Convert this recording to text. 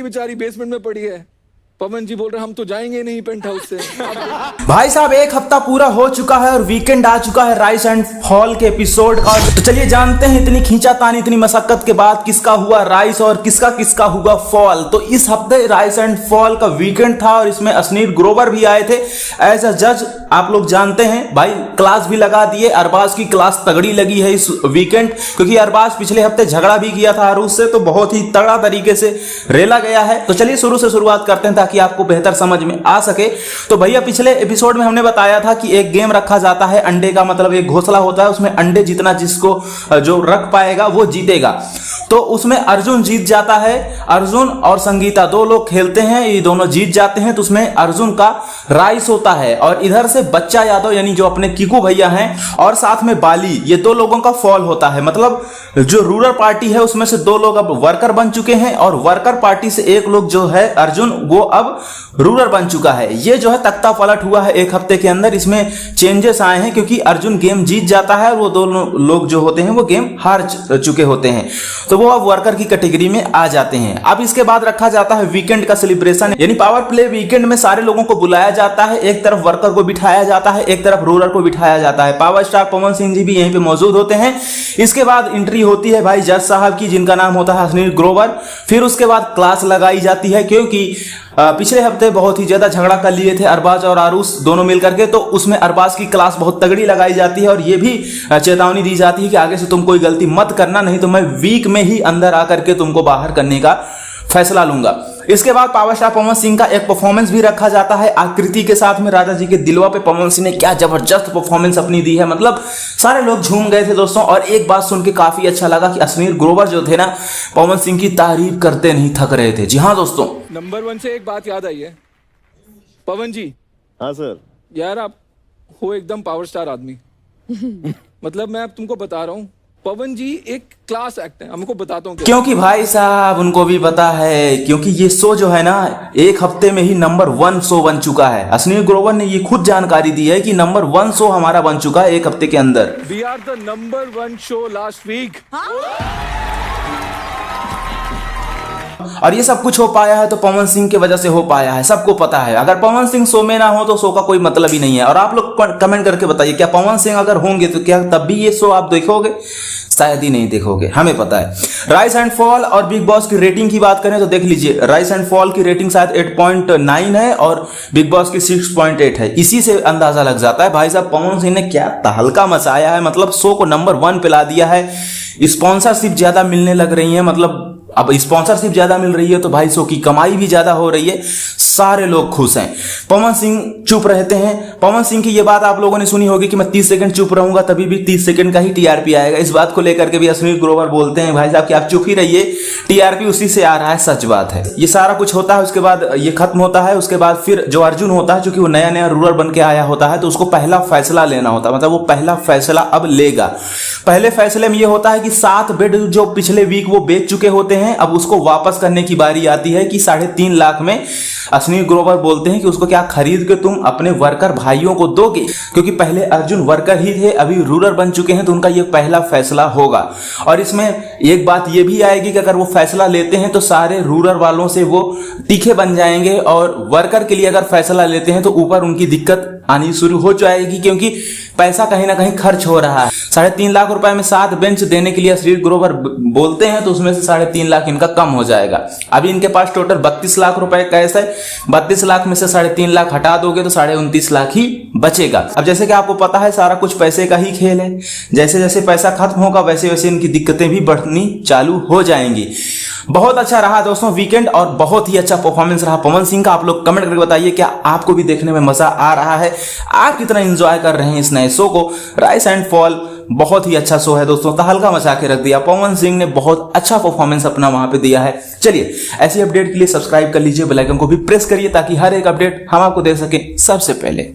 बेचारी बेसमेंट में पड़ी है। पवन जी बोल रहे हम तो जाएंगे नहीं पेंट हाउस से। भाई साहब एक हफ्ता पूरा हो चुका है और वीकेंड आ चुका है राइस एंड फॉल के एपिसोड का। तो चलिए जानते हैं इतनी खींचातानी इतनी मशक्कत के बाद किसका हुआ राइस और किसका किसका हुआ फॉल। तो इस हफ्ते राइस एंड फॉल का वीकेंड था और इसमें अश्नीर ग्रोवर भी आए थे एज अ जज। आप लोग जानते हैं भाई क्लास भी लगा दिए। अरबाज की क्लास तगड़ी लगी है इस वीकेंड, क्योंकि अरबाज पिछले हफ्ते झगड़ा भी किया था अरूज से, तो बहुत ही तगड़ा तरीके से रेला गया है। तो चलिए शुरू से शुरुआत करते हैं ताकि आपको बेहतर समझ में आ सके। तो भैया पिछले एपिसोड में हमने बताया था कि एक गेम रखा जाता है अंडे का, मतलब एक घोंसला होता है, उसमें अंडे जितना जिसको जो रख पाएगा वो जीतेगा। तो उसमें अर्जुन जीत जाता है। अर्जुन और संगीता दो लोग खेलते हैं, ये दोनों जीत जाते हैं। तो उसमें अर्जुन का राइस होता है और इधर से बच्चा यादव यानी जो अपने किकू भैया हैं और साथ में बाली, ये दो लोगों का फॉल होता है। मतलब जो रूरल पार्टी है उसमें से दो लोग अब वर्कर बन चुके हैं और वर्कर पार्टी से एक लोग जो है अर्जुन वो अब रूरल बन चुका है। ये जो है तख्ता पलट हुआ है एक हफ्ते के अंदर। इसमें चेंजेस आए हैं क्योंकि अर्जुन गेम जीत जाता है और वो दोनों लोग जो होते हैं वो गेम हार चुके होते हैं, तो वो अब वर्कर की कैटेगरी में आ जाते हैं। अब इसके बाद रखा जाता है वीकेंड का सेलिब्रेशन, यानी पावर प्ले वीकेंड में सारे लोगों को बुलाया जाता है। एक तरफ वर्कर को बिठाया जाता है, एक तरफ रूरल को बिठाया जाता है। पावर स्टार पवन सिंह जी भी यहीं पे मौजूद होते हैं। इसके बाद एंट्री होती है भाई जज साहब की, जिनका नाम होता है अश्नीर ग्रोवर। फिर उसके बाद क्लास लगाई जाती है क्योंकि पिछले हफ्ते बहुत ही ज्यादा झगड़ा कर लिए थे अरबाज और आरूस दोनों मिलकर के, तो उसमें अरबाज की क्लास बहुत तगड़ी लगाई जाती है और ये भी चेतावनी दी जाती है कि आगे से तुम कोई गलती मत करना, नहीं तो मैं वीक में ही अंदर आकर के तुमको बाहर करने का फैसला लूंगा। इसके बाद पावर स्टार पवन सिंह का एक परफॉर्मेंस भी रखा जाता है आकृति के साथ में। राजा जी के दिलवा पे पवन सिंह ने क्या जबरदस्त परफॉर्मेंस अपनी दी है, मतलब सारे लोग झूम गए थे दोस्तों। और एक बात सुन के काफी अच्छा लगा कि अश्नीर ग्रोवर जो थे ना पवन सिंह की तारीफ करते नहीं थक रहे थे। जी हाँ दोस्तों, नंबर 1 से एक बात याद आई है पवन जी। हाँ सर। यार आप हो एकदम पावर स्टार आदमी। मतलब मैं अब तुमको बता रहा हूँ पवन जी एक क्लास एक्ट है, हमको बताता हूँ क्योंकि भाई साहब उनको भी पता है, क्योंकि ये शो जो है ना एक हफ्ते में ही नंबर 1 शो बन चुका है। अश्नीर ग्रोवर ने ये खुद जानकारी दी है कि नंबर 1 शो हमारा बन चुका है एक हफ्ते के अंदर। We are the number 1 show last week. और ये सब कुछ हो पाया है तो पवन सिंह की वजह से हो पाया है, सबको पता है। अगर पवन सिंह शो में ना हो तो शो का कोई मतलब ही नहीं है। और आप लोग कमेंट करके बताइए क्या पवन सिंह अगर होंगे तो क्या तब भी ये शो आप देखोगे? शायद ही नहीं देखोगे, हमें पता है। राइस एंड फॉल और बिग बॉस की रेटिंग की बात करें तो देख लीजिए, राइस एंड फॉल की रेटिंग शायद 8.9 है और बिग बॉस की 6.8 है। इसी से अंदाजा लग जाता है भाई साहब पवन सिंह ने क्या तहलका मचाया है, मतलब शो को नंबर 1 पे ला दिया है। स्पॉन्सरशिप ज्यादा मिलने लग रही है, मतलब अब स्पॉन्सरशिप ज्यादा मिल रही है तो भाई शो की कमाई भी ज्यादा हो रही है, सारे लोग खुश हैं। पवन सिंह चुप रहते हैं। पवन सिंह की ये बात आप लोगों ने सुनी होगी कि मैं 30 सेकंड चुप रहूंगा तभी भी 30 सेकंड का ही टीआरपी आएगा। इस बात को लेकर के भी अश्नीर ग्रोवर बोलते हैं भाई साहब कि आप चुप ही रहिए, टीआरपी उसी से आ रहा है, सच बात है। ये सारा कुछ होता है, उसके बाद ये खत्म होता है। उसके बाद फिर जो अर्जुन होता है, चूंकि वो नया नया रूरल बन के आया होता है, तो उसको पहला फैसला लेना होता है, मतलब वो पहला फैसला अब लेगा। पहले फैसले में ये होता है कि 7 बेड जो पिछले वीक वो बेच चुके होते हैं, अब उसको वापस करने की बारी आती है कि 3.5 लाख में अश्नीर ग्रोवर बोलते हैं कि उसको क्या खरीद के तुम अपने वर्कर भाइयों को दोगे, क्योंकि पहले अर्जुन वर्कर ही थे, अभी रूरल बन चुके हैं, तो उनका ये पहला फैसला होगा। और इसमें एक बात ये भी आएगी कि अगर वो फैसला लेते हैं तो सारे रूरल वालों से वो तीखे बन जाएंगे और वर्कर के लिए अगर फैसला लेते हैं तो ऊपर उनकी दिक्कत आनी शुरू हो जाएगी, क्योंकि पैसा कहीं ना कहीं खर्च हो रहा है। 3.5 लाख रुपए में 7 बेंच देने के लिए अश्नीर ग्रोवर बोलते हैं तो उसमें से 3.5 लाख इनका कम हो जाएगा। अभी इनके पास टोटल 32 लाख रुपए कैश है, 32 लाख में से 3.5 लाख हटा दोगे तो 29.5 लाख ही बचेगा। अब जैसे कि आपको पता है सारा कुछ पैसे का ही खेल है, जैसे जैसे पैसा खत्म होगा वैसे वैसे इनकी दिक्कतें भी बढ़नी चालू हो जाएंगी। बहुत अच्छा रहा दोस्तों वीकेंड और बहुत ही अच्छा परफॉर्मेंस रहा पवन सिंह का। आप लोग कमेंट करके बताइए क्या आपको भी देखने में मजा आ रहा है, आप कितना एंजॉय कर रहे हैं इस नए शो को। राइस एंड फॉल बहुत ही अच्छा शो है दोस्तों, तहलका मचा के रख दिया। पवन सिंह ने बहुत अच्छा परफॉर्मेंस अपना वहां पे दिया है। चलिए ऐसी अपडेट के लिए सब्सक्राइब कर लीजिए, बेल आइकन को भी प्रेस करिए ताकि हर एक अपडेट हम आपको दे सकें सबसे पहले।